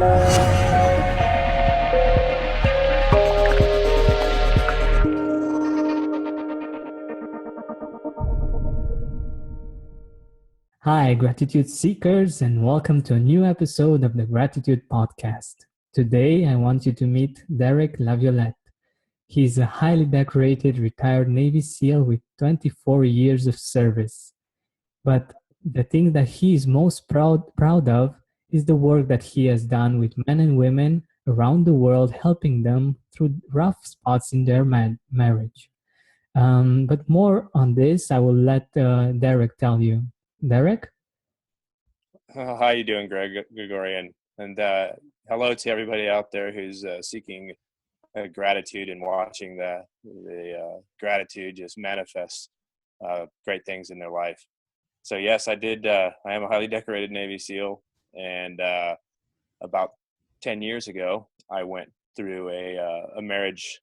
Hi, gratitude seekers, and welcome to a new episode of the Gratitude Podcast. Today, I want you to meet Derek Laviolette. He's a highly decorated retired Navy SEAL with 24 years of service. But the thing that he is most proud of is the work that he has done with men and women around the world, helping them through rough spots in their marriage. But more on this, I will let Derek tell you. Derek? How you doing, Gregorian? And hello to everybody out there who's seeking gratitude and watching the gratitude just manifest great things in their life. So yes, I did. I am a highly decorated Navy SEAL, and about 10 years ago, I went through a marriage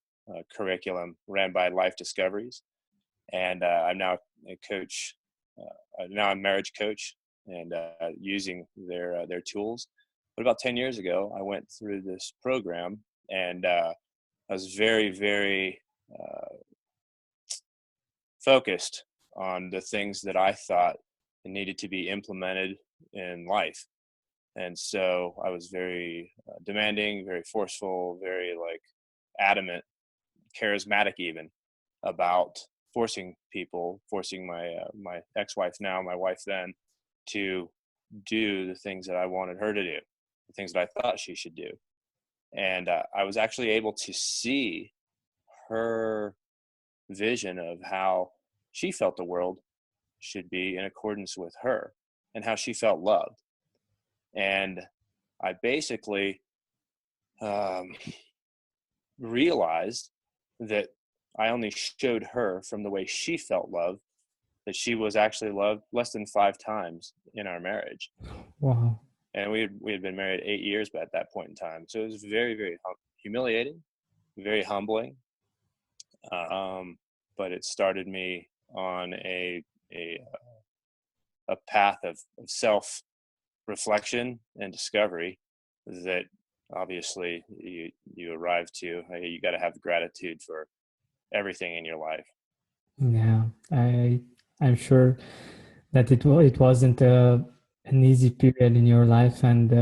curriculum ran by Life Discoveries, and I'm now a coach. Now I'm a marriage coach and using their tools. But about 10 years ago, I went through this program, and I was very, very focused on the things that I thought needed to be implemented in life. And so I was very demanding, very forceful, very adamant, charismatic even, about forcing my ex-wife, now my wife then, to do the things that I wanted her to do, the things that I thought she should do. And I was actually able to see her vision of how she felt the world should be in accordance with her and how she felt loved. And I basically realized that I only showed her from the way she felt love, that she was actually loved less than 5 times in our marriage. Wow. And we had been married 8 years at that point in time. So it was very, very humiliating, very humbling. But it started me on a path of self-reflection and discovery that obviously you arrive to. You got to have gratitude for everything in your life. Yeah, I'm sure that it wasn't an easy period in your life, and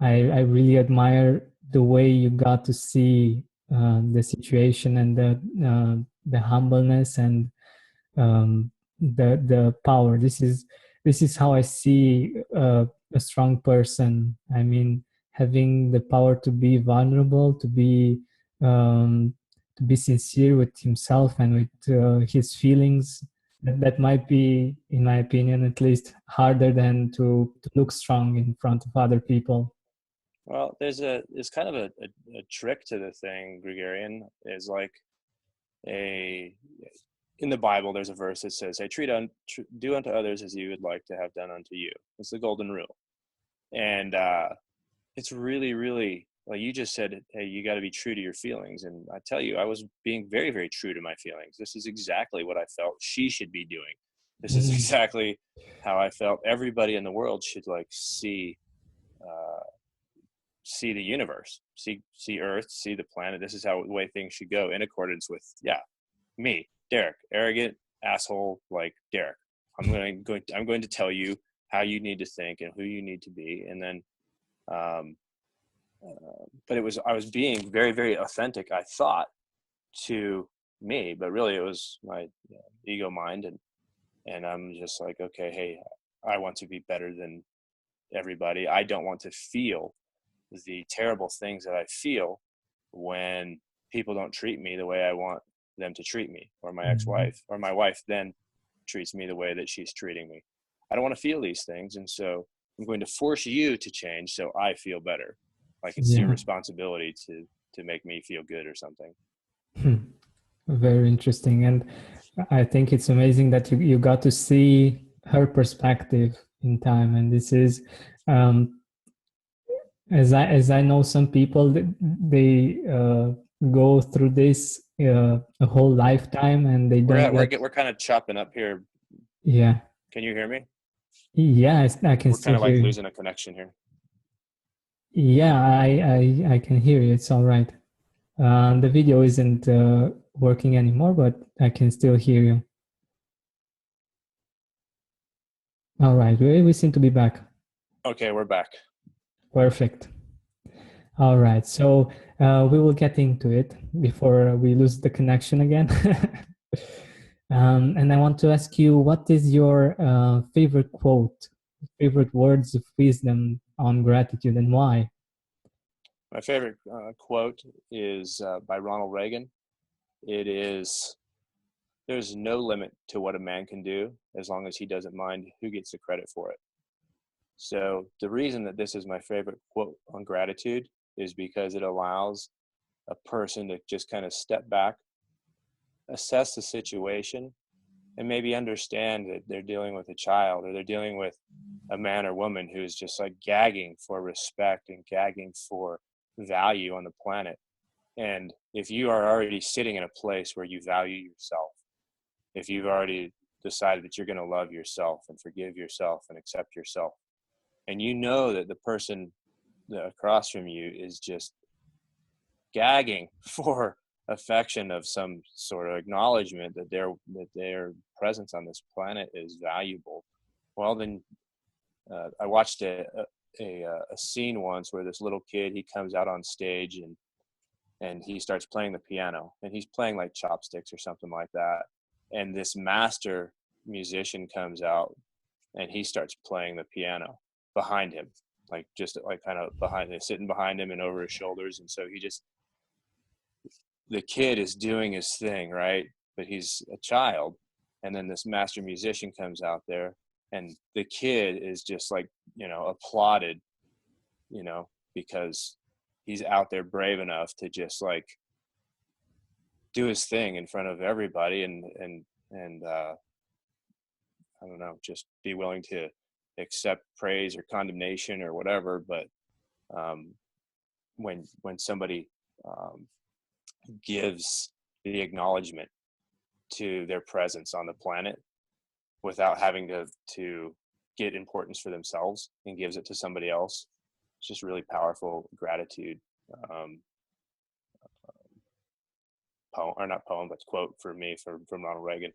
I really admire the way you got to see the situation and the humbleness and the power. This is how I see a strong person. I mean, having the power to be vulnerable, to be sincere with himself and with his feelings. That might be, in my opinion, at least, harder than to look strong in front of other people. Well, there's kind of a trick to the thing, Gregorian, is in the Bible, there's a verse that says, "Hey, do unto others as you would like to have done unto you." It's the golden rule. And it's really, really, like you just said, hey, you got to be true to your feelings. And I tell you, I was being very, very true to my feelings. This is exactly what I felt she should be doing. This is exactly how I felt everybody in the world should see the universe, see Earth, see the planet. This is the way things should go, in accordance with, me, Derek, arrogant asshole like Derek. I'm going to tell you how you need to think and who you need to be. And then but I was being very, very authentic, I thought, to me, but really it was my ego mind. And I'm just like, okay, hey, I want to be better than everybody. I don't want to feel the terrible things that I feel when people don't treat me the way I want them to treat me, or my ex-wife, or my wife then treats me the way that she's treating me. I don't want to feel these things. And so I'm going to force you to change so I feel better. Like it's your responsibility to make me feel good or something. Very interesting. And I think it's amazing that you got to see her perspective in time. And this is, as I know, some people, they go through this a whole lifetime, and they don't. We're kind of chopping up here. Yeah. Can you hear me? Yeah, I can We're still kind of hear you. losing a connection here. Yeah, I can hear you. It's all right. The video isn't working anymore, but I can still hear you. All right, we seem to be back. Okay, we're back. Perfect. All right, so we will get into it before we lose the connection again. And I want to ask you, what is your favorite quote, favorite words of wisdom on gratitude, and why? My favorite quote is by Ronald Reagan. It is, there's no limit to what a man can do as long as he doesn't mind who gets the credit for it. So the reason that this is my favorite quote on gratitude is because it allows a person to just kind of step back, assess the situation, and maybe understand that they're dealing with a child, or they're dealing with a man or woman who's just like gagging for respect and gagging for value on the planet. And if you are already sitting in a place where you value yourself, if you've already decided that you're going to love yourself and forgive yourself and accept yourself, and you know that the person across from you is just gagging for affection of some sort of acknowledgement that their presence on this planet is valuable, well then I watched a scene once where this little kid, he comes out on stage and he starts playing the piano, and he's playing like chopsticks or something like that, and this master musician comes out and he starts playing the piano behind him, like just like kind of behind him, sitting behind him and over his shoulders. And so he just, the kid is doing his thing, right? But he's a child. And then this master musician comes out there, and the kid is just like, applauded, because he's out there brave enough to just like do his thing in front of everybody, and I don't know, just be willing to accept praise or condemnation or whatever. But um, when somebody um, gives the acknowledgement to their presence on the planet without having to get importance for themselves and gives it to somebody else, it's just really powerful gratitude. um, Poem, or not poem, but quote for me from Ronald Reagan.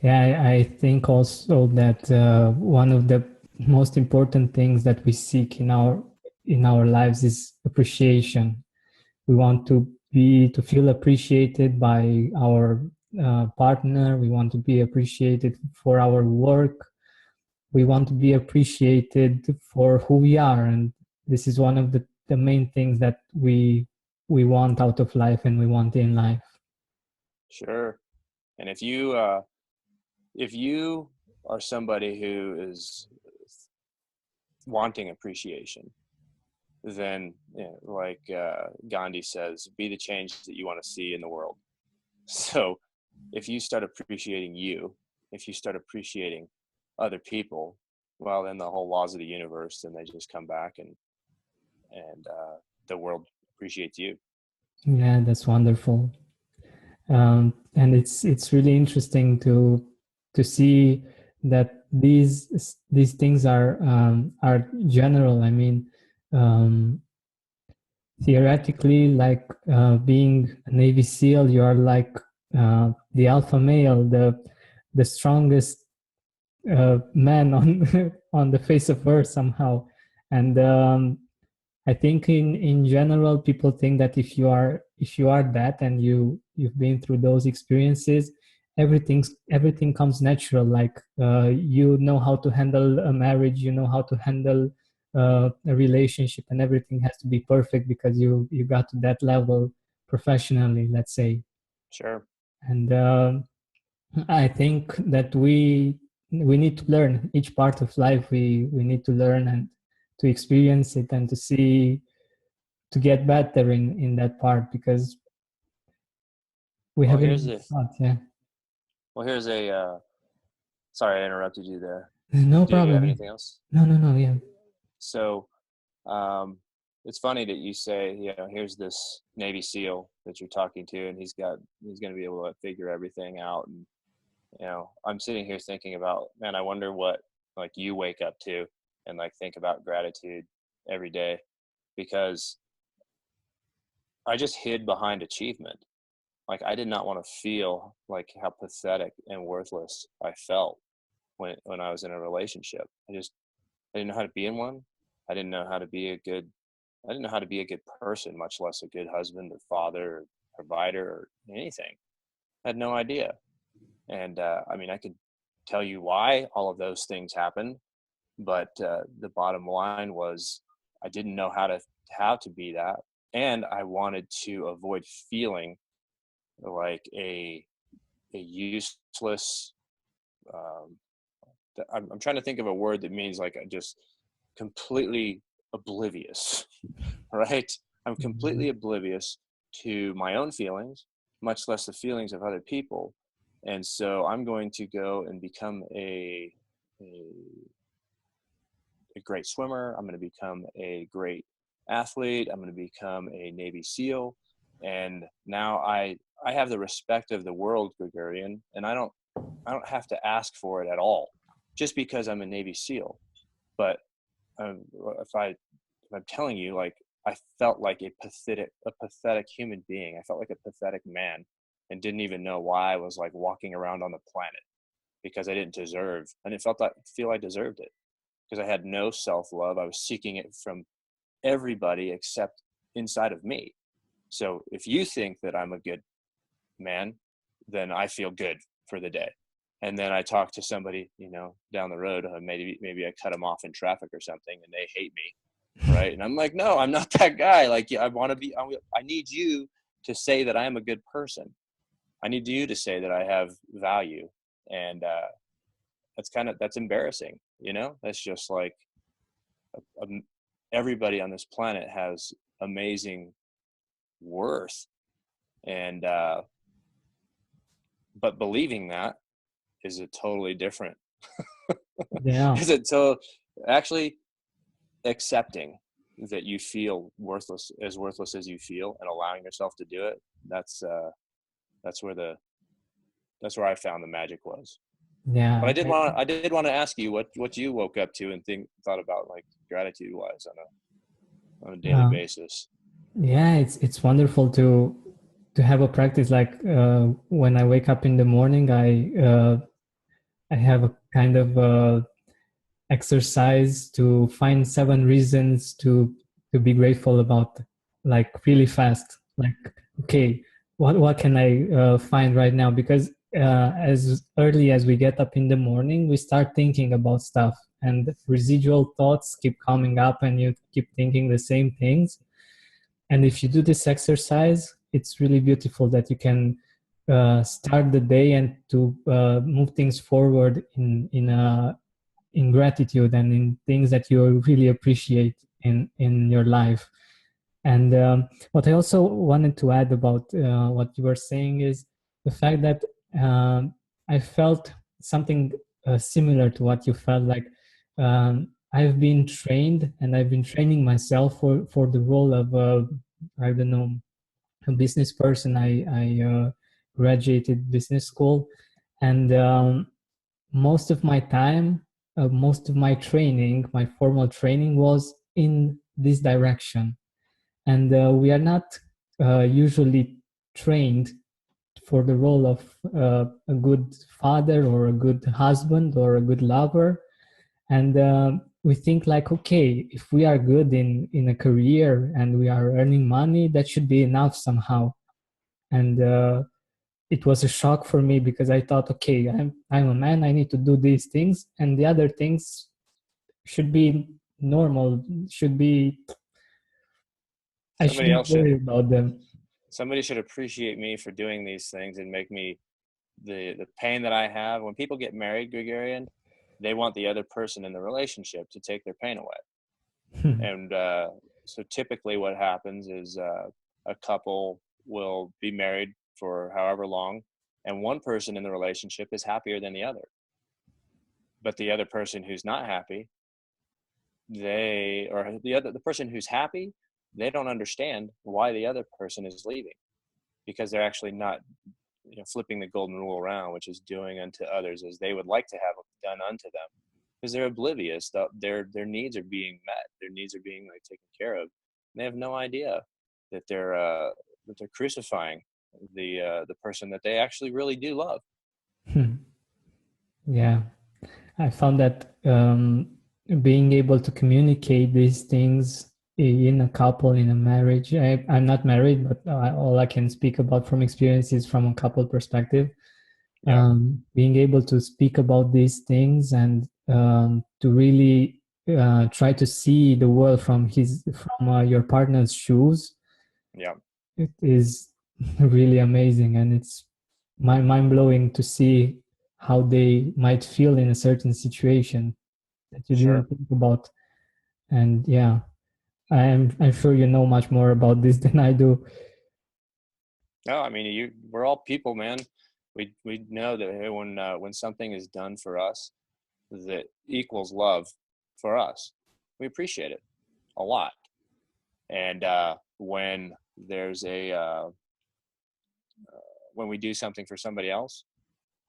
Yeah, I think also that one of the most important things that we seek in our lives is appreciation. We want to feel appreciated by our partner. We want to be appreciated for our work. We want to be appreciated for who we are, and this is one of the main things that we want out of life and we want in life. Sure. And if you are somebody who is wanting appreciation, then like Gandhi says, be the change that you want to see in the world. So if you start appreciating you, if you start appreciating other people, well, then the whole laws of the universe, then they just come back, and the world appreciates you. Yeah, that's wonderful. And it's really interesting to see that these things are general. I mean, um, theoretically, like being a Navy SEAL, you are like the alpha male, the strongest man on on the face of Earth somehow. And I think in general, people think that if you are that and you've been through those experiences, everything comes natural. Like you know how to handle a marriage, you know how to handle a relationship, and everything has to be perfect because you got to that level professionally, let's say. Sure. And I think that we need to learn each part of life. We need to learn and to experience it and to see to get better in that part because we Well, haven't here's been a taught. Yeah, well, here's a sorry, I interrupted you there. no Do you have problem. anything else? No. Yeah. So um, it's funny that you say, here's this Navy SEAL that you're talking to, and he's going to be able to figure everything out. And I'm sitting here thinking about, man, I wonder what like you wake up to and like think about gratitude. every day, because I just hid behind achievement. Like, I did not want to feel like how pathetic and worthless I felt when I was in a relationship. I didn't know how to be in one. I didn't know how to be a good I didn't know how to be a good person, much less a good husband or father or provider or anything. I had no idea. And I mean, I could tell you why all of those things happened, but the bottom line was I didn't know how to be that, and I wanted to avoid feeling like a useless. Um, I'm trying to think of a word that means like just completely oblivious, right? I'm completely oblivious to my own feelings, much less the feelings of other people. And so I'm going to go and become a, a great swimmer. I'm going to become a great athlete. I'm going to become a Navy SEAL. And now I have the respect of the world, Gregorian, and I don't have to ask for it at all, just because I'm a Navy SEAL. But um, if I if I'm telling you, like, I felt like a pathetic human being. I felt like a pathetic man, and didn't even know why I was like walking around on the planet, because I didn't feel I deserved it, because I had no self-love. I was seeking it from everybody except inside of me. So if you think that I'm a good man, then I feel good for the day. And then I talk to somebody, down the road, maybe I cut them off in traffic or something, and they hate me, right? And I'm like, no, I'm not that guy. Like, I want to be. I need you to say that I am a good person. I need you to say that I have value, and that's embarrassing. That's just like um, everybody on this planet has amazing worth, and but believing that is a totally different. Yeah. Is it so? Actually, accepting that you feel worthless as you feel, and allowing yourself to do it. That's where that's where I found the magic was. But Yeah. I did want to ask you what you woke up to and thought about, like, gratitude wise on a daily Uh, basis. yeah, it's wonderful to have a practice like when I wake up in the morning, I have a kind of exercise to find 7 reasons to be grateful about, like really fast. Like, okay, what can I find right now? Because as early as we get up in the morning, we start thinking about stuff, and residual thoughts keep coming up, and you keep thinking the same things. And if you do this exercise, it's really beautiful that you can start the day and to move things forward in gratitude and in things that you really appreciate in your life. And what I also wanted to add about what you were saying is the fact that I felt something similar to what you felt. Like, I've been trained, and I've been training myself for the role of I don't know, a business person. I graduated business school, and most of my time, most of my training, my formal training was in this direction. And we are not usually trained for the role of a good father or a good husband or a good lover. And we think like, okay, if we are good in a career and we are earning money, that should be enough somehow. And it was a shock for me, because I thought, okay, I'm a man, I need to do these things, and the other things should be normal, should be, I Somebody shouldn't else should worry about them. somebody should appreciate me for doing these things and make me the pain that I have. When people get married, Gregorian, they want the other person in the relationship to take their pain away. And so typically what happens is a couple will be married for however long, and one person in the relationship is happier than the other. But the other person who's not happy, the person who's happy, they don't understand why the other person is leaving, because they're actually not, flipping the golden rule around, which is doing unto others as they would like to have done unto them. because they're oblivious that their needs are being met, their needs are being like taken care of. And they have no idea that they're crucifying the person that they actually really do love. Yeah, I found that being able to communicate these things in a couple, in a marriage. I'm not married, but all I can speak about from experience is from a couple perspective. Yeah, Being able to speak about these things and to really try to see the world from your partner's shoes, yeah, it is really amazing, and it's mind blowing to see how they might feel in a certain situation that you didn't sure. think about. And yeah, I'm sure you know much more about this than I do. No, I mean, we're all people, man. We know that when something is done for us that equals love for us, we appreciate it a lot. And when there's when we do something for somebody else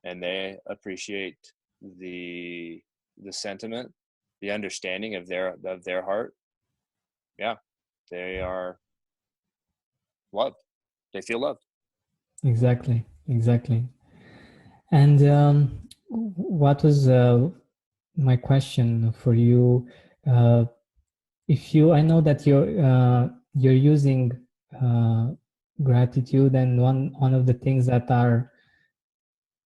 and they appreciate the the sentiment, the understanding of their heart, yeah, they are loved. They feel loved. Exactly, exactly. And what was my question for you? Uh, if you, I know that you're using uh, gratitude, and one of the things that are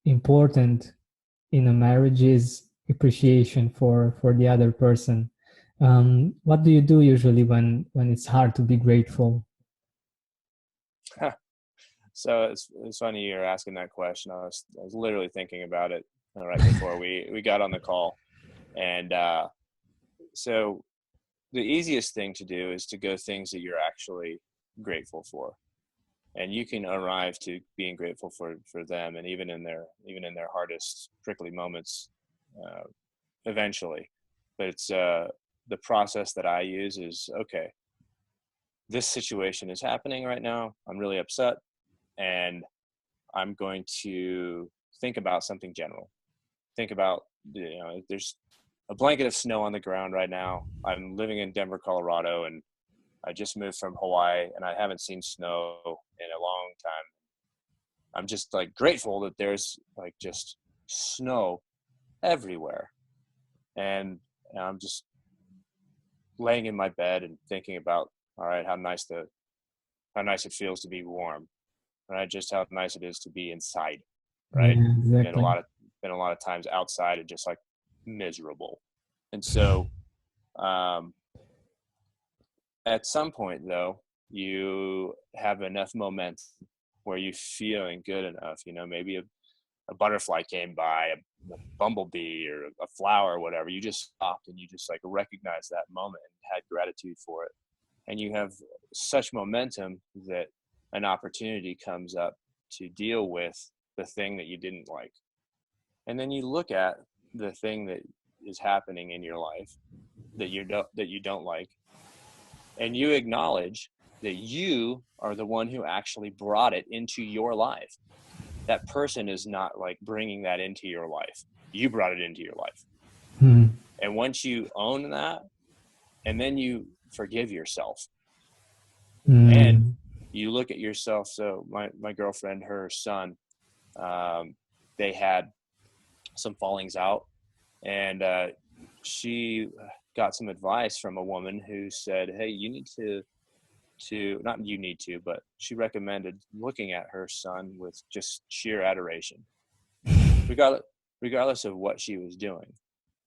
important in a marriage is appreciation for the other person. What do you do usually when it's hard to be grateful? So it's funny you're asking that question. I was literally thinking about it right before we got on the call, and so the easiest thing to do is to go things that you're actually grateful for, and you can arrive to being grateful for them, and even in their hardest prickly moments, uh, eventually. But it's the process that I use is, okay, this situation is happening right now. I'm really upset, and I'm going to think about something general. Think about, there's a blanket of snow on the ground right now. I'm living in Denver, Colorado, and I just moved from Hawaii, and I haven't seen snow in a long time. I'm just like grateful that there's like just snow everywhere. And I'm just laying in my bed and thinking about, all right, how nice it feels to be warm, right? Just how nice it is to be inside, right? Yeah, Been a exactly. lot of been a lot of times outside and just like miserable. And so um, at some point though, you have enough momentum where you feeling good enough. Maybe a butterfly came by, a bumblebee or a flower or whatever. You just stopped and you just like recognize that moment and had gratitude for it. And you have such momentum that an opportunity comes up to deal with the thing that you didn't like. And then you look at the thing that is happening in your life that you don't like, and you acknowledge that you are the one who actually brought it into your life. That person is not like bringing that into your life. You brought it into your life. Hmm. And once you own that, and then you forgive yourself, and Mm. you look at yourself. So my girlfriend, her son, um, they had some fallings out, and she got some advice from a woman who said, hey, you need to not you need to, but she recommended looking at her son with just sheer adoration, regardless regardless of what she was doing.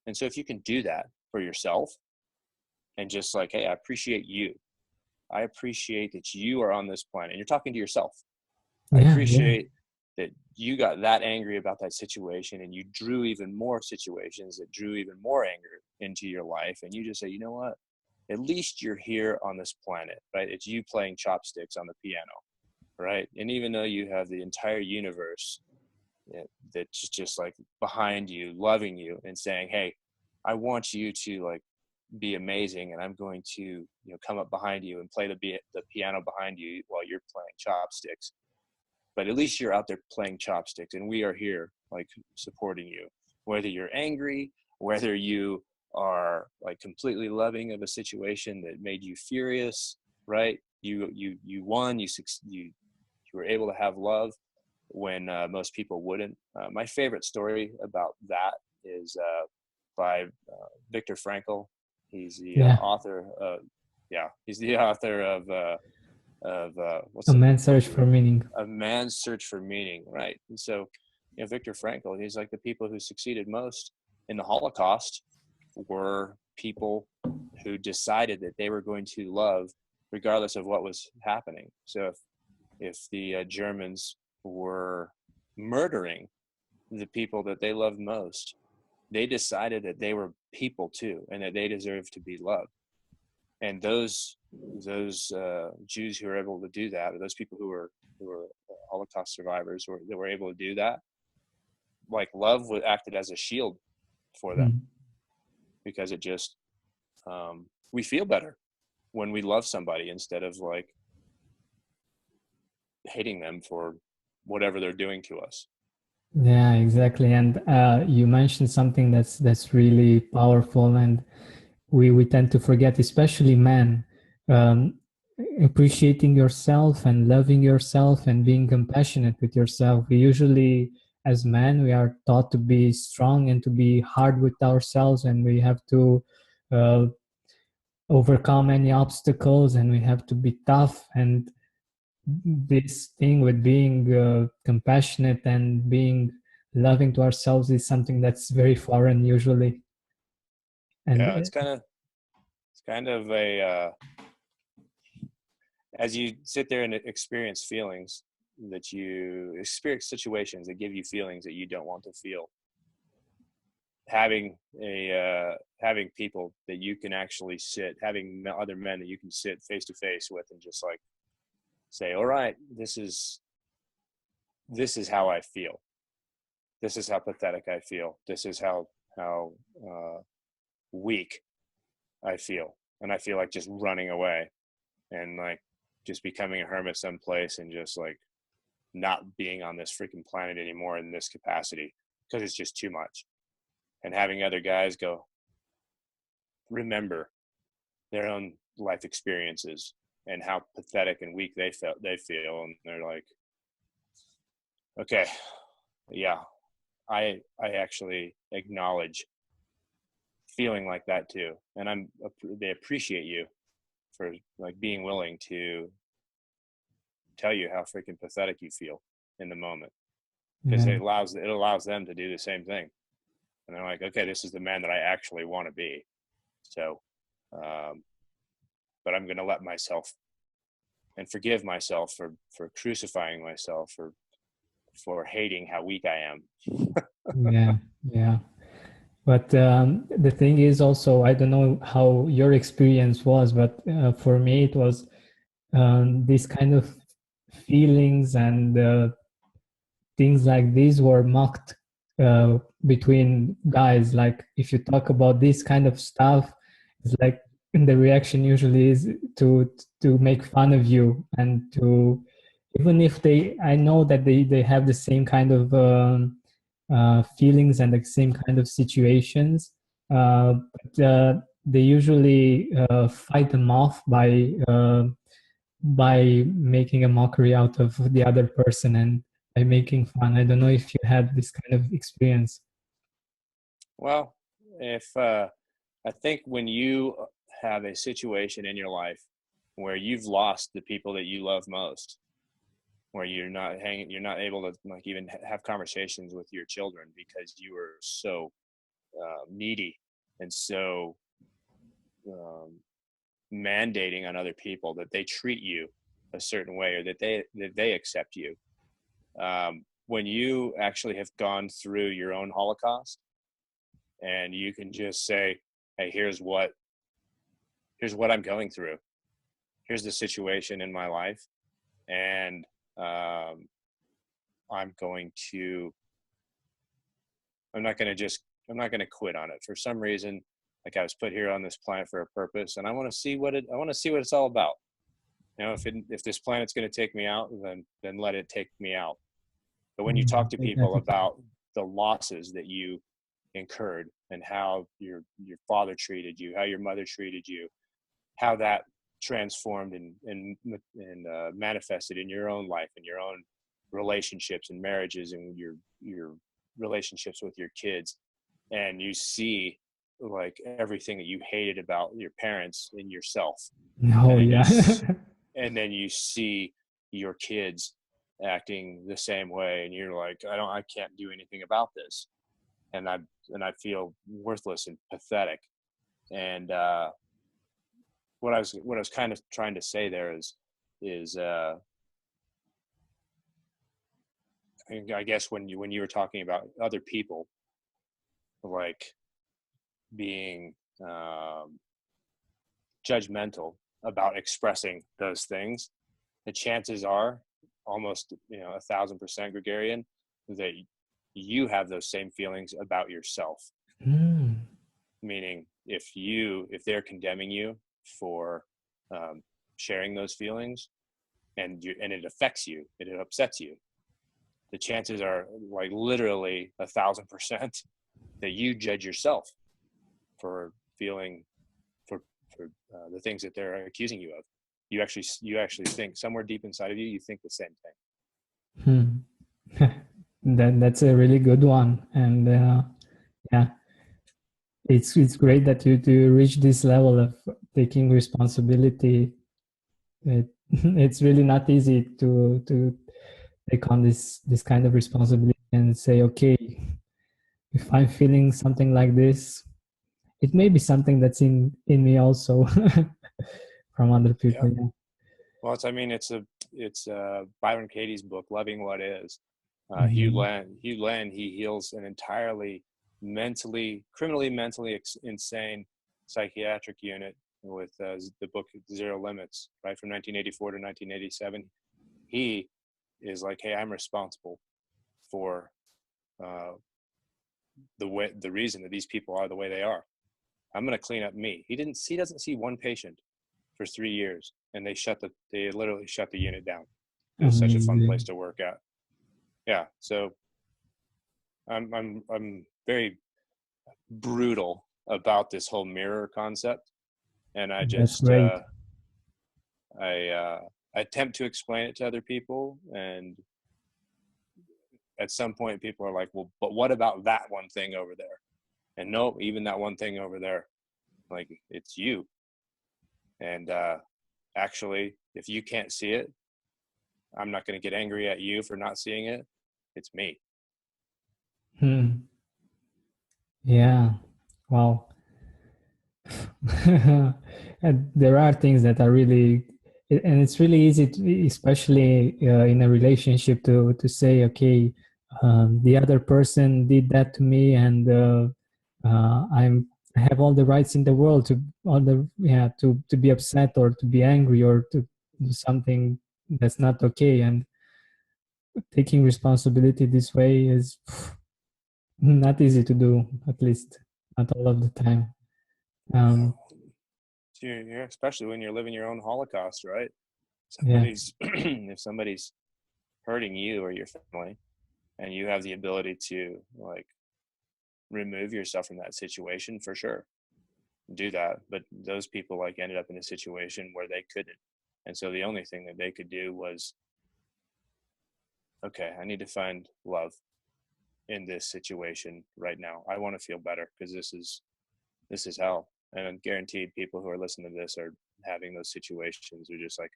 And so if you can do that for yourself and just like, hey, I appreciate you. I appreciate that you are on this planet and you're talking to yourself. I Yeah, yeah. appreciate that you got that angry about that situation and you drew even more situations that drew even more anger into your life. And you just say, you know what? At least you're here on this planet, right? It's you playing chopsticks on the piano, right? And even though you have the entire universe that's just like behind you, loving you and saying, hey, I want you to like be amazing, and I'm going to come up behind you and play the piano behind you while you're playing chopsticks. But at least you're out there playing chopsticks, and we are here like supporting you, whether you're angry whether you are like completely loving of a situation that made you furious, right? You won, you were able to have love when most people wouldn't. My favorite story about that is by Viktor Frankl. He's the Yeah. author of, he's the author of A what's it? Man's Search for Meaning. A Man's Search for Meaning, right? And so, Viktor Frankl, he's like the people who succeeded most in the Holocaust were people who decided that they were going to love regardless of what was happening. So if the Germans were murdering the people that they loved most, they decided that they were people too, and that they deserved to be loved. And those Jews who were able to do that, or those people who were Holocaust survivors, or that were able to do that, like love acted as a shield for them, because it just we feel better when we love somebody instead of like hating them for whatever they're doing to us. Yeah, exactly. And you mentioned something that's really powerful, and we tend to forget, especially men, um, appreciating yourself and loving yourself and being compassionate with yourself. We usually, as men, we are taught to be strong and to be hard with ourselves, and we have to uh, overcome any obstacles, and we have to be tough. And this thing with being compassionate and being loving to ourselves is something that's very foreign usually. And Yeah, it's kind of a as you sit there and experience feelings that you experience situations that give you feelings that you don't want to feel, having having people that you can actually having other men that you can sit face to face with and just like say, all right, this is how I feel. This is how pathetic I feel. This is how weak I feel. And I feel like just running away and like just becoming a hermit someplace and just like not being on this freaking planet anymore in this capacity because it's just too much. And having other guys go, remember their own life experiences and how pathetic and weak they feel. And they're like, okay, yeah, I actually acknowledge feeling like that too. And they appreciate you for like being willing to tell you how freaking pathetic you feel in the moment, because yeah, it allows them to do the same thing. And they're like, okay, this is the man that I actually want to be. So, but I'm going to let myself and forgive myself for crucifying myself for hating how weak I am. yeah, yeah. But the thing is also, I don't know how your experience was, but for me it was these kind of feelings and things like these were mocked between guys. Like if you talk about this kind of stuff, it's like the reaction usually is to make fun of you, and to, even if I know that they have the same kind of feelings and the same kind of situations, but they usually fight them off by making a mockery out of the other person and by making fun. I don't know if you had this kind of experience. Well, if I think when you have a situation in your life where you've lost the people that you love most, where you're not able to like even have conversations with your children because you were so needy and so um, mandating on other people that they treat you a certain way, or that they accept you. When you actually have gone through your own Holocaust and you can just say, hey, here's what I'm going through. Here's the situation in my life. And I'm not going to quit on it. For some reason, like I was put here on this planet for a purpose, and I want to see what it's all about. You know, if this planet's going to take me out, then let it take me out. But when you talk to people Exactly. about the losses that you incurred and how your father treated you, how your mother treated you, how that transformed and manifested in your own life and your own relationships and marriages and your relationships with your kids, and you see like everything that you hated about your parents in yourself, Oh and then yeah. and then you see your kids acting the same way, and you're like, I can't do anything about this, and I feel worthless and pathetic. And what I was kind of trying to say there is I guess when you were talking about other people, like being judgmental about expressing those things, the chances are almost 1,000% Gregorian that you have those same feelings about yourself. Mm. Meaning, if they're condemning you for sharing those feelings, and it affects you, and it upsets you, the chances are like literally 1,000% that you judge yourself for feeling for the things that they're accusing you of. You actually think somewhere deep inside of you, you think the same thing. That's a really good one, and yeah, it's great that you to reach this level of taking responsibility. It's really not easy to take on this kind of responsibility and say, okay, if I'm feeling something like this, it may be something that's in me also from other Yeah. people. Yeah. Well, it's Byron Katie's book, Loving What Is. Mhm. Hugh Len, he heals an entirely criminally mentally insane psychiatric unit with the book Zero Limits, right, from 1984 to 1987. He is like, hey, I'm responsible for uh, the reason that these people are the way they are. I'm going to clean up me. He doesn't see one patient for 3 years, and they literally shut the unit down. It was such a fun place Amazing. to work at. Yeah, so I'm very brutal about this whole mirror concept, and That's great. I attempt to explain it to other people, and at some point people are like, well, but what about that one thing over there? And no, even that one thing over there, like, it's you. And actually, if you can't see it, I'm not going to get angry at you for not seeing it. It's me. Hmm. Yeah. Wow. And there are things that are really, and it's really easy, especially in a relationship, to say, okay, the other person did that to me, and I have all the rights in the world to be upset or to be angry or to do something that's not okay. And taking responsibility this way is not easy to do, at least not all of the time. Um, Especially when you're living your own Holocaust, right? yeah. If somebody's hurting you or your family, and you have the ability to like remove yourself from that situation, for sure, do that. But those people like ended up in a situation where they couldn't, and so the only thing that they could do was, okay, I need to find love in this situation right now. I want to feel better because this is hell. And I'm guaranteed people who are listening to this are having those situations. They're just like,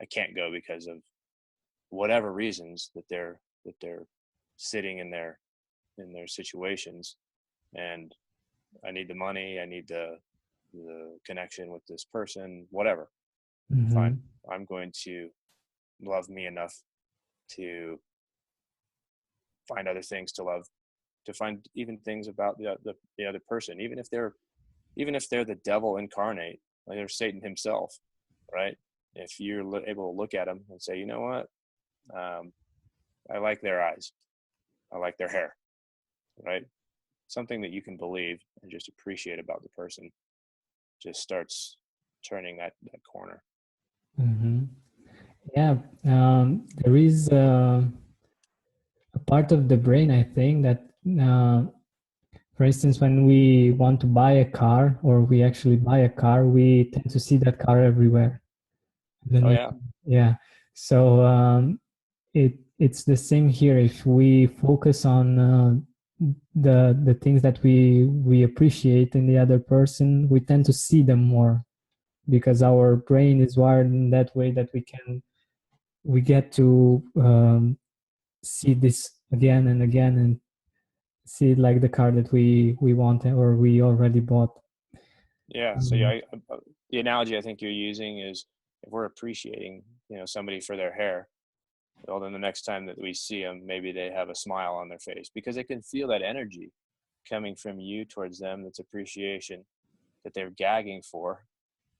I can't go because of whatever reasons that they're sitting in their situations, and I need the money, I need the connection with this person, whatever. Fine, Hmm. I'm going to love me enough to find other things to love, to find even things about the other person, even if they're the devil incarnate, like they're Satan himself, right? If you're able to look at them and say, you know what, um, I like their eyes, I like their hair, right? Something that you can believe and just appreciate about the person just starts turning that corner. Hmm. Yeah, there is a part of the brain, I think, that For instance, when we want to buy a car or we actually buy a car, we tend to see that car everywhere. Oh Then, yeah. yeah. So it's the same here. If we focus on the things that we appreciate in the other person, we tend to see them more because our brain is wired in that way that we get to see this again and again and see it like the car that we want or we already bought. Yeah. So yeah, the analogy I think you're using is if we're appreciating, somebody for their hair, well, then the next time that we see them, maybe they have a smile on their face because they can feel that energy coming from you towards them. That's appreciation that they're gagging for,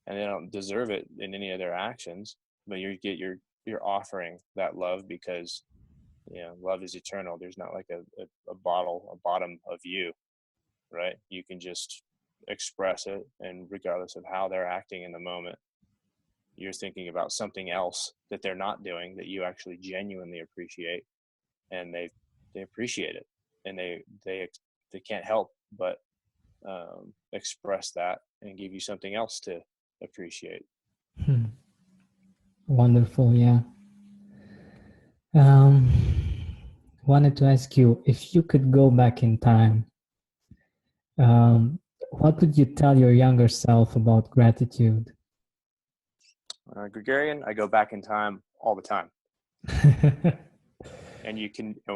and they don't deserve it in any of their actions, but you're offering that love because love is eternal. There's not like a bottom of you, right? You can just express it, and regardless of how they're acting in the moment, you're thinking about something else that they're not doing that you actually genuinely appreciate, and they appreciate it, and they can't help but express that and give you something else to appreciate. Wonderful, yeah. Um, wanted to ask you if you could go back in time, um, what would you tell your younger self about gratitude? Gregorian, I go back in time all the time, and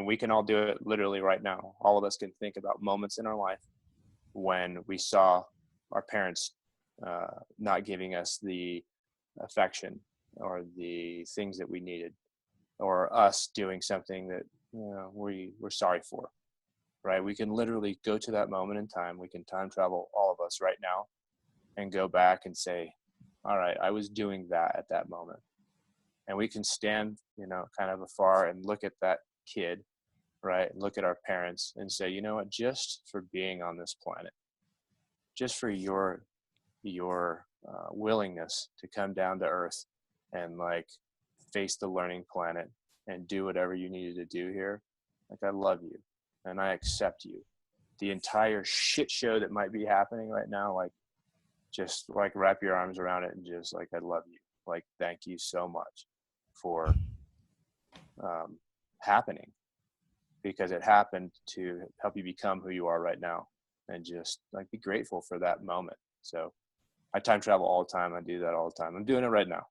we can all do it literally right now. All of us can think about moments in our life when we saw our parents not giving us the affection or the things that we needed, or us doing something that we were sorry for. Right? We can literally go to that moment in time. We can time travel, all of us, right now, and go back and say, "All right, I was doing that at that moment." And we can stand, kind of afar and look at that kid, right? Look at our parents and say, you know what? Just for being on this planet, just for your willingness to come down to earth and like face the learning planet and do whatever you needed to do here, like, I love you and I accept you. The entire shit show that might be happening right now, like, just like wrap your arms around it and just like, I love you. Like, thank you so much for happening, because it happened to help you become who you are right now, and just like be grateful for that moment. So I time travel all the time. I do that all the time. I'm doing it right now.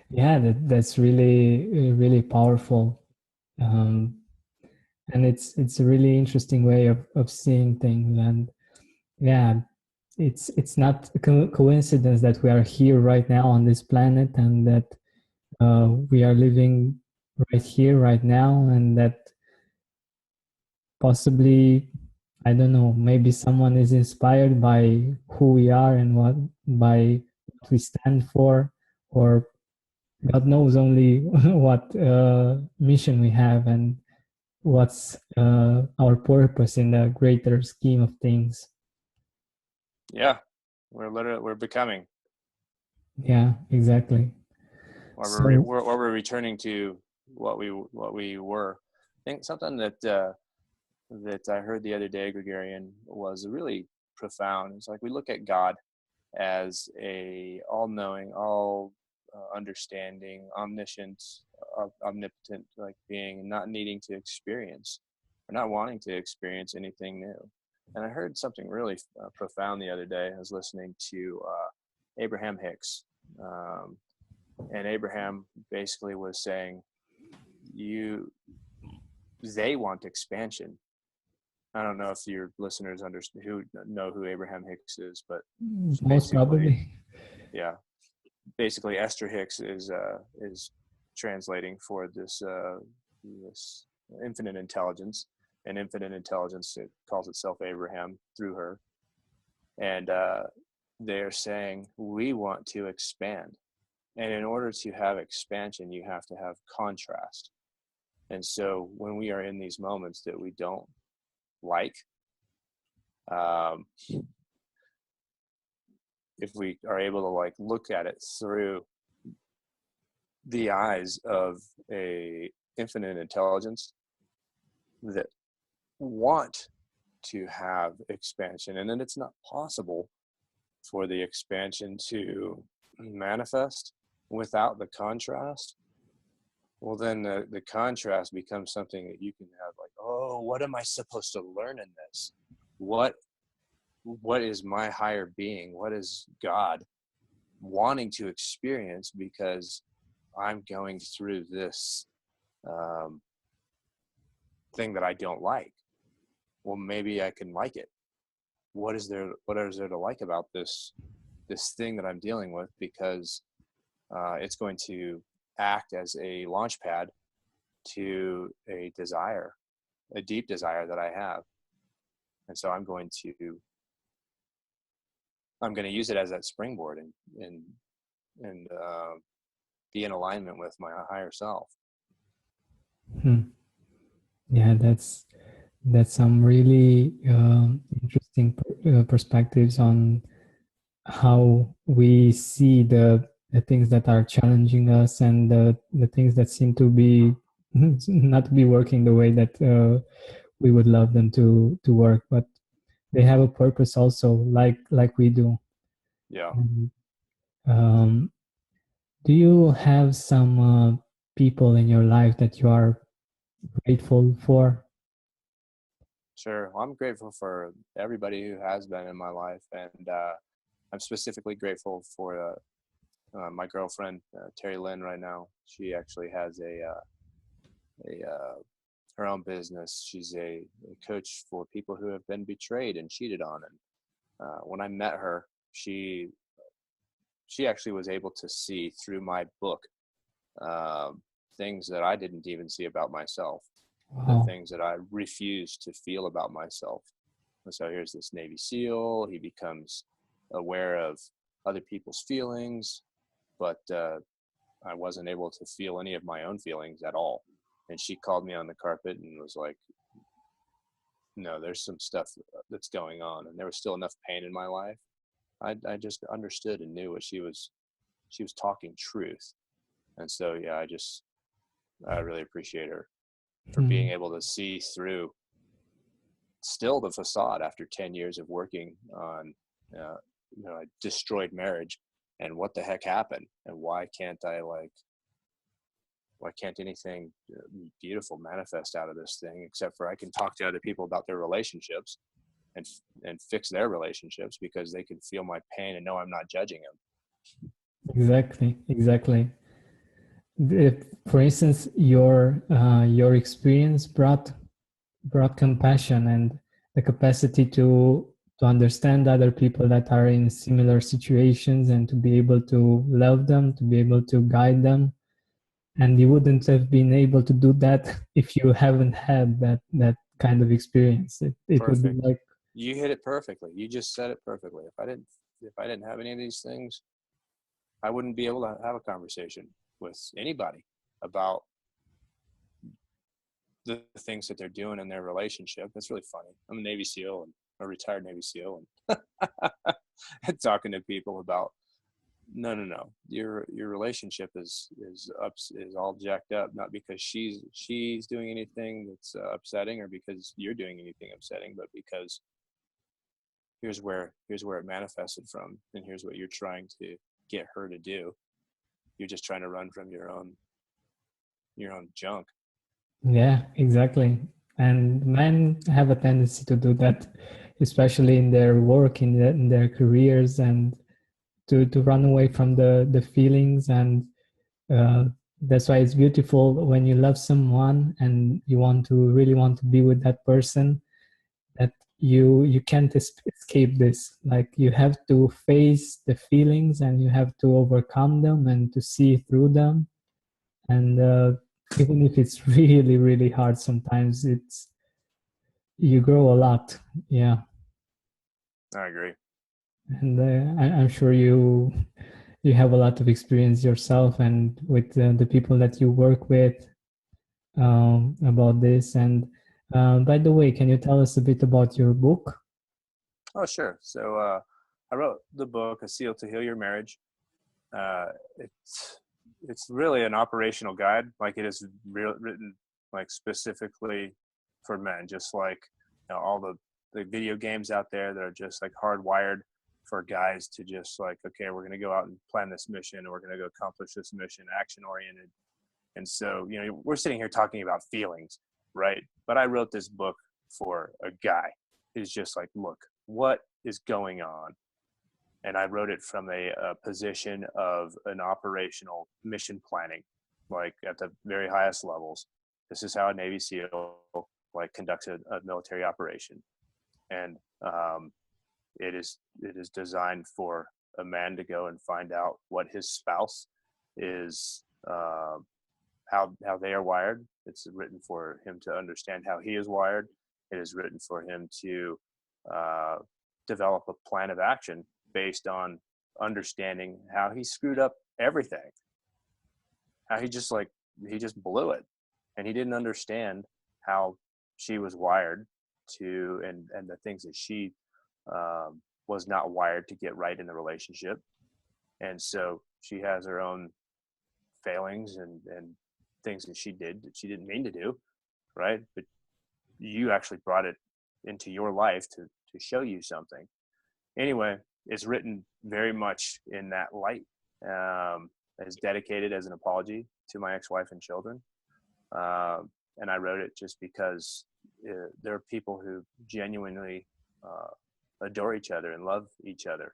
Yeah, that's really really powerful, um, and it's a really interesting way of seeing things. And yeah, it's not a coincidence that we are here right now on this planet, and that we are living right here right now, and that possibly, I don't know, maybe someone is inspired by who we are and by what we stand for, or God knows only what mission we have and what's our purpose in the greater scheme of things. Yeah, we're becoming, Yeah, exactly. So, or we're returning to what we were. I think something that I heard the other day, Gregorian, was really profound. It's like we look at God as a all-knowing, all understanding, omniscient, omnipotent like being, not needing to experience or not wanting to experience anything new. And I heard something really profound the other day. I was listening to Abraham Hicks, um, and Abraham basically was saying, "You, they want expansion." I don't know if your listeners know who Abraham Hicks is, but most basically, probably. yeah, basically Esther Hicks is translating for this infinite intelligence, and infinite intelligence, it calls itself Abraham through her, and they're saying we want to expand, and in order to have expansion, you have to have contrast. And so when we are in these moments that we don't like, um, if we are able to like look at it through the eyes of a infinite intelligence that want to have expansion, and then it's not possible for the expansion to manifest without the contrast, well, then the contrast becomes something that you can have like, oh, what am I supposed to learn in this? What is my higher being? What is God wanting to experience because I'm going through this thing that I don't like? Well, maybe I can like it. What is there to like about this thing that I'm dealing with? Because it's going to act as a launch pad to a desire, a deep desire that I have. And so I'm going to use it as that springboard and be in alignment with my higher self. Yeah, that's some really interesting perspectives on how we see the things that are challenging us, and the things that seem to be not be working the way that we would love them to work, but they have a purpose also, like we do. Yeah. And, do you have some people in your life that you are grateful for? Sure. Well, I'm grateful for everybody who has been in my life, and I'm specifically grateful for my girlfriend Terry Lynn right now. She actually has her own business. She's a coach for people who have been betrayed and cheated on. And when I met her, she actually was able to see through my book things that I didn't even see about myself, the things that I refused to feel about myself. And so here's this Navy SEAL. He becomes aware of other people's feelings, but I wasn't able to feel any of my own feelings at all. And she called me on the carpet and was like, no, there's some stuff that's going on. And there was still enough pain in my life. I just understood and knew what she was talking truth. And so, yeah, I really appreciate her for being able to see through still the facade after 10 years of working on, a destroyed marriage, and what the heck happened, and why can't anything beautiful manifest out of this thing, except for I can talk to other people about their relationships and fix their relationships because they can feel my pain and know I'm not judging them. Exactly. If, for instance, your experience brought compassion and the capacity to understand other people that are in similar situations, and to be able to love them, to be able to guide them. And you wouldn't have been able to do that if you haven't had that kind of experience. It would be like, you hit it perfectly. You just said it perfectly. If I didn't have any of these things, I wouldn't be able to have a conversation with anybody about the things that they're doing in their relationship. It's really funny. I'm a Navy SEAL, and a retired Navy SEAL, and talking to people about no, your relationship is all jacked up, not because she's doing anything that's upsetting, or because you're doing anything upsetting, but because here's where it manifested from, and here's what you're trying to get her to do. You're just trying to run from your own junk. yeah, exactly. And men have a tendency to do that, especially in their work, in their careers, and to run away from the feelings. And that's why it's beautiful when you love someone and you really want to be with that person, that you can't escape this. Like, you have to face the feelings, and you have to overcome them, and to see through them. And even if it's really, really hard, sometimes you grow a lot. Yeah. I agree. And I'm sure you have a lot of experience yourself, and with the people that you work with, about this. And by the way, can you tell us a bit about your book? Oh, sure. So I wrote the book, A SEAL to Heal Your Marriage. It's really an operational guide. Like, it is written like specifically for men, just like all the like video games out there that are just like hardwired for guys to just like, okay, we're going to go out and plan this mission, or we're going to go accomplish this mission, action oriented. And so, you know, we're sitting here talking about feelings, right? But I wrote this book for a guy who's just like, look, what is going on? And I wrote it from a position of an operational mission planning, like at the very highest levels. This is how a Navy SEAL like conducts a military operation. And it is designed for a man to go and find out what his spouse is, how they are wired. It's written for him to understand how he is wired. It is written for him to develop a plan of action based on understanding how he screwed up everything, how he just blew it, and he didn't understand how she was wired to, and the things that she was not wired to get right in the relationship. And so she has her own failings and things that she did that she didn't mean to do, right? But you actually brought it into your life to show you something. Anyway, it's written very much in that light. It's dedicated as an apology to my ex-wife and children. And I wrote it just because there are people who genuinely adore each other and love each other.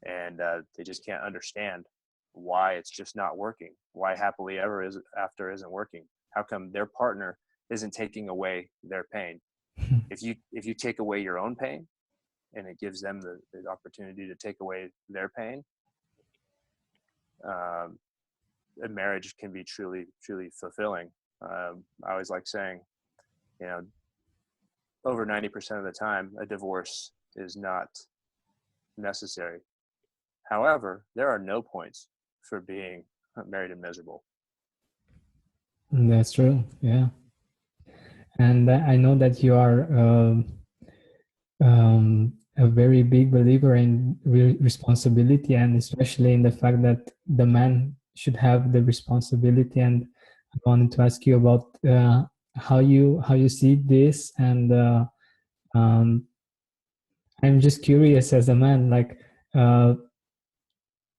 And they just can't understand why it's just not working, why happily ever after isn't working. How come their partner isn't taking away their pain? If you take away your own pain, and it gives them the opportunity to take away their pain, a marriage can be truly fulfilling. I always like saying, you know, over 90% of the time, a divorce is not necessary. However, there are no points for being married and miserable. That's true. Yeah. And I know that you are a very big believer in responsibility, and especially in the fact that the man should have the responsibility. And I wanted to ask you about how you see this, and um, I'm just curious as a man, like,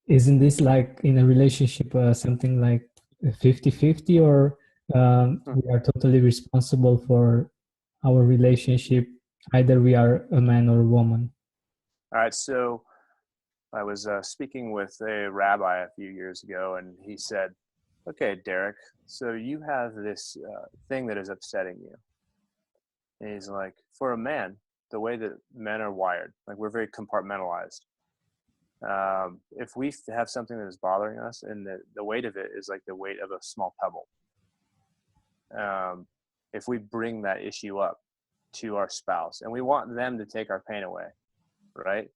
isn't this like in a relationship something like 50-50, or we are totally responsible for our relationship, either we are a man or a woman? All right, so I was speaking with a rabbi a few years ago, and he said, okay, Derek, so you have this thing that is upsetting you. And he's like, for a man, the way that men are wired, like we're very compartmentalized. If we have something that is bothering us, and the weight of it is like the weight of a small pebble, if we bring that issue up to our spouse and we want them to take our pain away, right?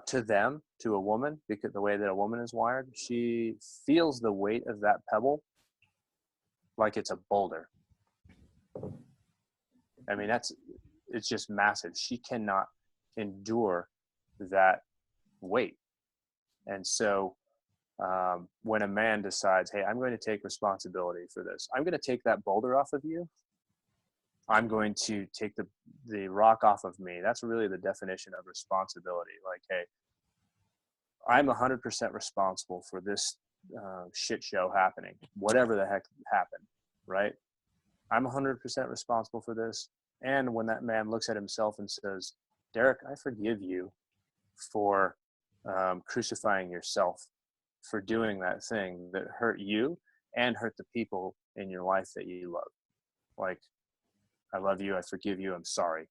To them, to a woman, because the way that a woman is wired, she feels the weight of that pebble like it's a boulder. I mean, it's just massive. She cannot endure that weight. And so when a man decides, hey, I'm going to take responsibility for this, I'm going to take that boulder off of you, I'm going to take the rock off of me. That's really the definition of responsibility. Like, hey, I'm 100% responsible for this shit show happening, whatever the heck happened, right? I'm 100% responsible for this. And when that man looks at himself and says, Derek, I forgive you for crucifying yourself, for doing that thing that hurt you and hurt the people in your life that you love. Like, I love you, I forgive you, I'm sorry,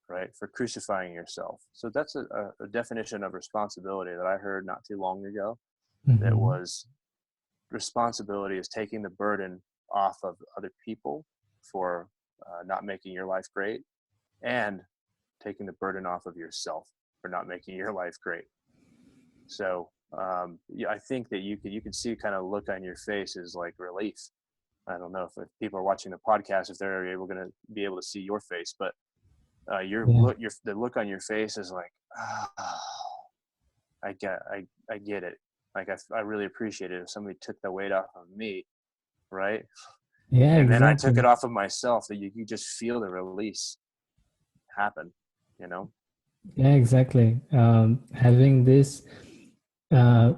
right? For crucifying yourself. So that's a definition of responsibility that I heard not too long ago. Mm-hmm. That was, responsibility is taking the burden off of other people for not making your life great, and taking the burden off of yourself for not making your life great. So yeah, I think that you could see kind of look on your face is like relief. I don't know if people are watching the podcast, if they're going to be able to see your face, but the look on your face is like, oh, I get it. Like I really appreciate it if somebody took the weight off of me, right? Yeah, and exactly. then I took it off of myself. That you just feel the release happen, you know? Yeah, exactly. Having this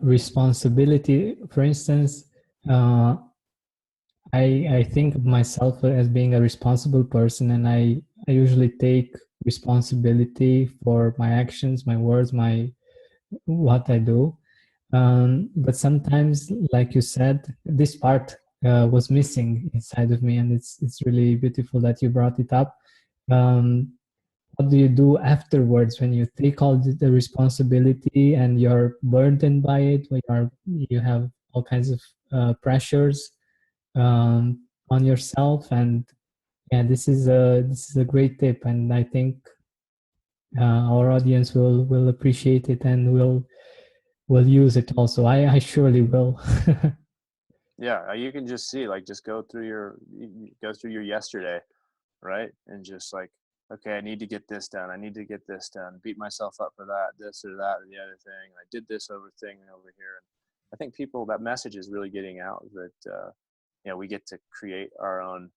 responsibility, for instance, uh, I think of myself as being a responsible person, and I usually take responsibility for my actions, my words, my what I do. But sometimes, like you said, this part was missing inside of me, and it's really beautiful that you brought it up. Um, what do you do afterwards when you take all the responsibility and you're burdened by it, when you have all kinds of pressures on yourself? And yeah, this is a great tip, and I think our audience will appreciate it and will use it also. I surely will. Yeah, you can just see, like, just go through your yesterday, right? And just like, okay, I need to get this done. I need to get this done. Beat myself up for that, this or that or the other thing. I did this thing over here, and I think that message is really getting out that we get to create our own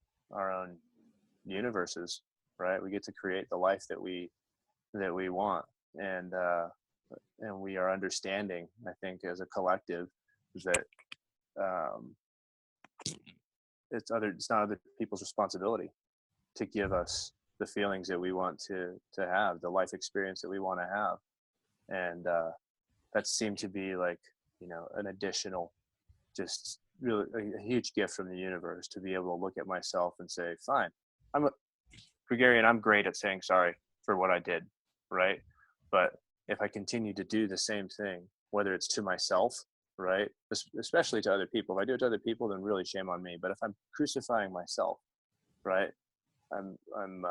universes, right? We get to create the life that we want, and we are understanding, I think, as a collective, that um, it's not other people's responsibility to give us the feelings that we want to have, the life experience that we want to have. And that seemed to be like, an additional, just really a huge gift from the universe, to be able to look at myself and say, fine, I'm a Gregarian, I'm great at saying sorry for what I did, right? But if I continue to do the same thing, whether it's to myself, right, especially to other people, if I do it to other people, then really shame on me. But if I'm crucifying myself, right, I'm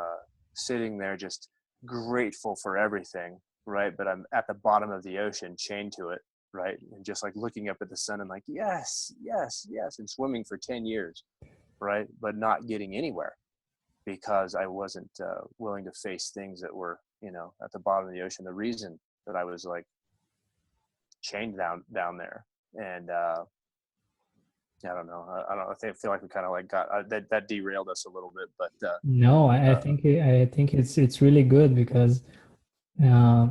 sitting there just grateful for everything, right? But I'm at the bottom of the ocean, chained to it, right? And just like looking up at the sun and like, yes, yes, yes, and swimming for 10 years, right? But not getting anywhere because I wasn't willing to face things that were, at the bottom of the ocean. The reason that I was like chained down there, and I don't know. I feel like we kind of like got that derailed us a little bit, but No, I uh, think it's really good because uh,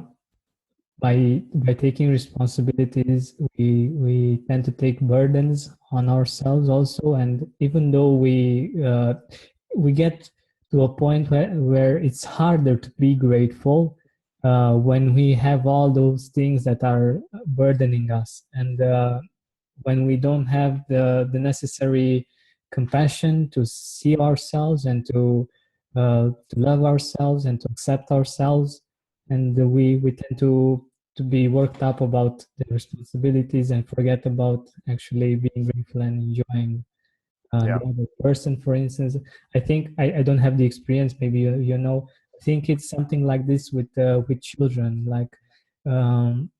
by taking responsibilities, we tend to take burdens on ourselves also, and even though we get to a point where it's harder to be grateful when we have all those things that are burdening us, and when we don't have the necessary compassion to see ourselves and to love ourselves and to accept ourselves, and we tend to be worked up about the responsibilities and forget about actually being grateful and enjoying yeah, the other person. For instance, I think I don't have the experience, maybe you know. I think it's something like this with children, like um,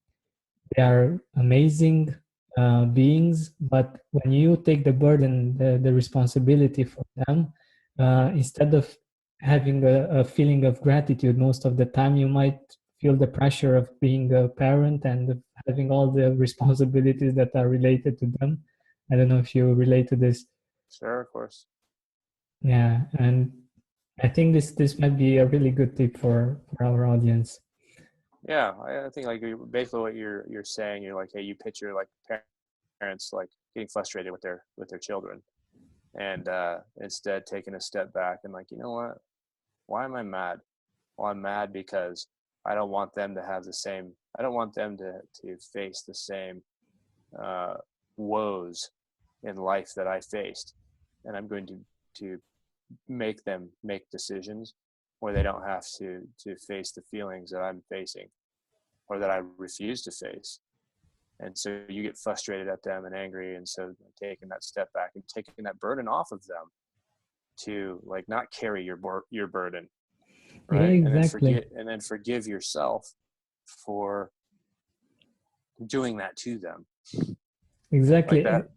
they are amazing beings, but when you take the burden, the responsibility for them, instead of having a feeling of gratitude, most of the time you might feel the pressure of being a parent and of having all the responsibilities that are related to them. I don't know if you relate to this. sure, of course. Yeah, and I think this might be a really good tip for our audience. Yeah, I think like basically what you're saying, you're like, hey, you picture like parents like getting frustrated with their children, and instead taking a step back and like, you know what? Why am I mad? Well, I'm mad because I don't want them to have the same. I don't want them to face the same uh, woes in life that I faced, and I'm going to make them make decisions where they don't have to face the feelings that I'm facing or that I refuse to face. And so you get frustrated at them and angry, and so taking that step back and taking that burden off of them to like not carry your burden, Yeah, right? And then exactly. forgive yourself for doing that to them, like Exactly. that.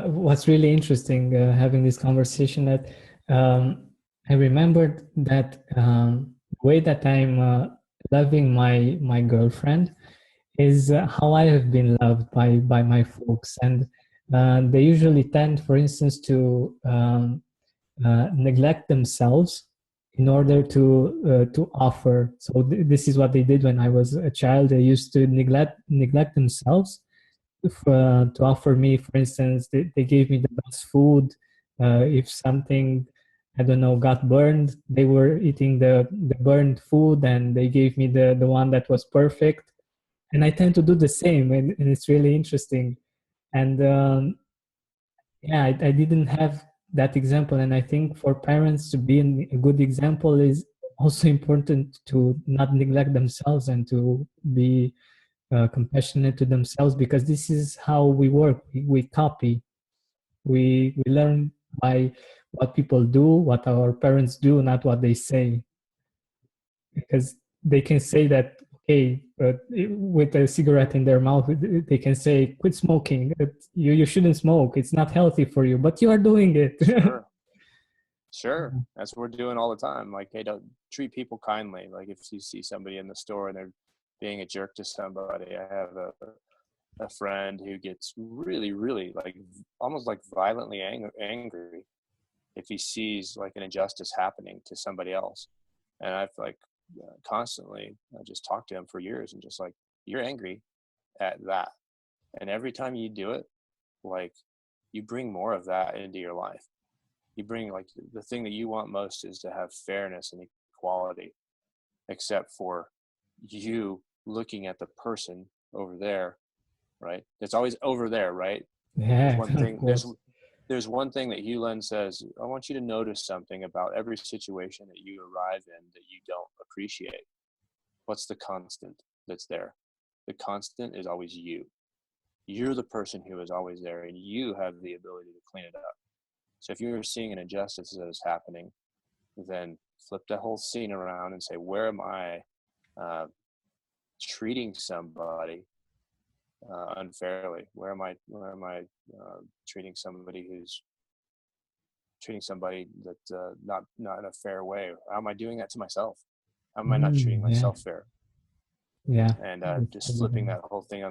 What's really interesting having this conversation, that I remembered that the way that I'm loving my girlfriend is how I have been loved by my folks, and they usually tend, for instance, to neglect themselves in order to offer. So this is what they did when I was a child. They used to neglect themselves to offer me. For instance, they gave me the best food. If something, I don't know, got burned, they were eating the burned food, and they gave me the one that was perfect. And I tend to do the same, and it's really interesting. And yeah, I didn't have that example, and I think for parents to be a good example is also important, to not neglect themselves and to be compassionate to themselves, because this is how we work. We copy. We learn by what people do, what our parents do, not what they say, because they can say that, okay, but with a cigarette in their mouth, they can say, quit smoking. You shouldn't smoke, it's not healthy for you, but you are doing it. Sure. Sure. That's what we're doing all the time. Like, hey, don't treat people kindly. Like, if you see somebody in the store and they're being a jerk to somebody, I have a friend who gets really, really, like, almost like violently angry if he sees like an injustice happening to somebody else. And I've like constantly just talked to him for years and just like, you're angry at that. And every time you do it, like, you bring more of that into your life. You bring, like, the thing that you want most is to have fairness and equality, except for you looking at the person over there, right? It's always over there, right? There's Yeah, one of thing, course. there's one thing that Hugh Len says, I want you to notice something about every situation that you arrive in that you don't appreciate. What's the constant that's there? The constant is always you. You're the person who is always there, and you have the ability to clean it up. So if you're seeing an injustice that is happening, then flip the whole scene around and say, where am I uh, treating somebody unfairly? Where am I treating somebody who's treating somebody that not in a fair way? How am I doing that to myself? How am I not treating Yeah, myself fair? yeah, And that's a just good flipping one. that whole thing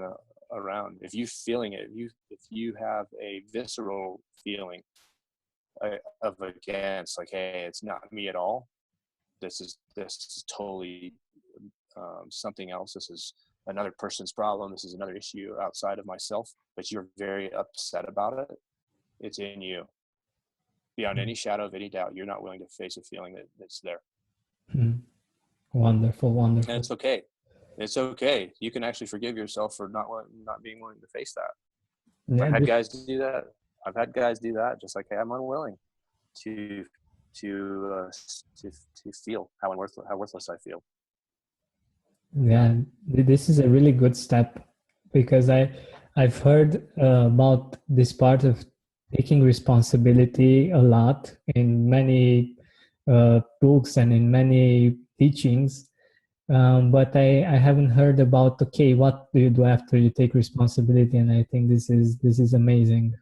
around. If you feeling it, if you have a visceral feeling of against, like, hey, it's not me at all. This is totally something else. This is another person's problem. This is another issue outside of myself. But you're very upset about it. It's in you, beyond any shadow of any doubt. You're not willing to face a feeling that's there, Mhm. Wonderful, and wonderful. it's okay. It's okay. You can actually forgive yourself for not being willing to face that. I've Yeah, had guys do that. I've had guys do that. Just like, hey, I'm unwilling to to uh, to feel how worthless I feel. yeah, this is a really good step, because I've heard about this part of taking responsibility a lot in many books and in many teachings, but I haven't heard about, okay, what do you do after you take responsibility? And I think this is amazing,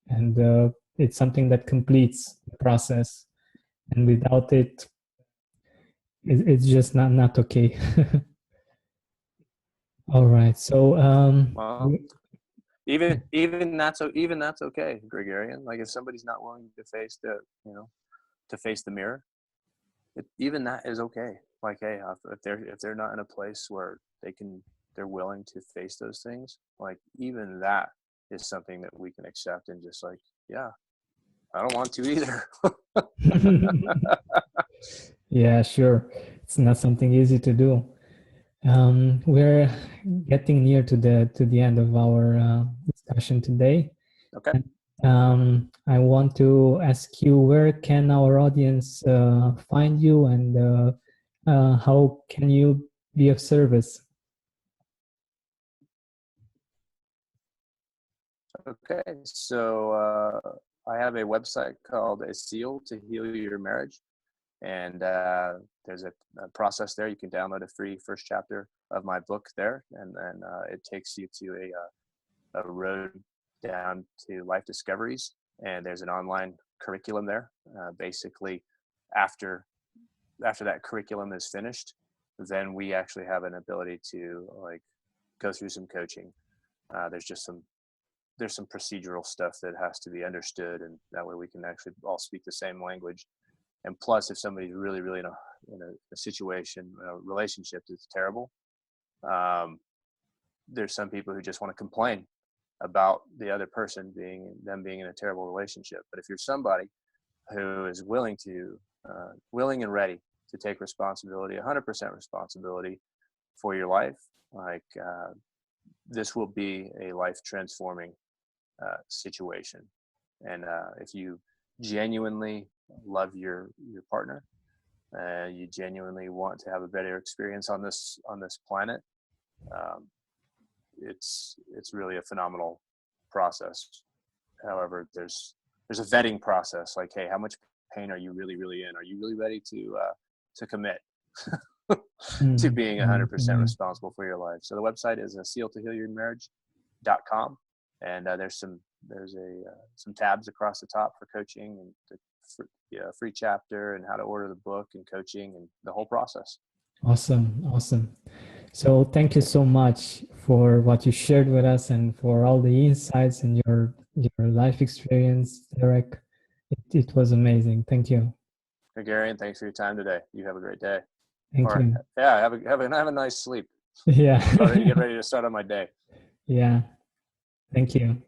and it's something that completes the process, and without it, it's just not okay. All right. So, Well, even that's okay, Gregorian. Like, if somebody's not willing to face to face the mirror, even that is okay. Like, hey, if they're not in a place where they're willing to face those things, like, even that is something that we can accept and just like, yeah, I don't want to either. yeah, sure. It's not something easy to do. We're getting near to the end of our discussion today. Okay. And, I want to ask you, where can our audience find you, and how can you be of service? Okay. So I have a website called A Seal to Heal Your Marriage. And there's a process there. You can download a free first chapter of my book there, and then it takes you to a road down to life discoveries. And there's an online curriculum there. Basically, after that curriculum is finished, then we actually have an ability to, like, go through some coaching. There's some procedural stuff that has to be understood, and that way we can actually all speak the same language. And plus, if somebody's really, really in a situation, a relationship that's terrible, there's some people who just want to complain about the other person being in a terrible relationship. But if you're somebody who is willing and ready to take responsibility, 100% responsibility for your life, like this will be a life transforming situation. And if you genuinely love your partner, you genuinely want to have a better experience on this planet, it's really a phenomenal process. However, there's a vetting process. Like, hey, how much pain are you really, really in? Are you really ready to commit to being 100% responsible for your life? So the website is sealtohealyourmarriage.com, and there's some tabs across the top for coaching and the free chapter and how to order the book and coaching and the whole process. Awesome. So thank you so much for what you shared with us and for all the insights and your life experience, Derek. It was amazing. Thank you. Gary, and thanks for your time today. You have a great day. Thank you. Yeah, have a nice sleep. Yeah. Get ready to start on my day. Yeah. Thank you.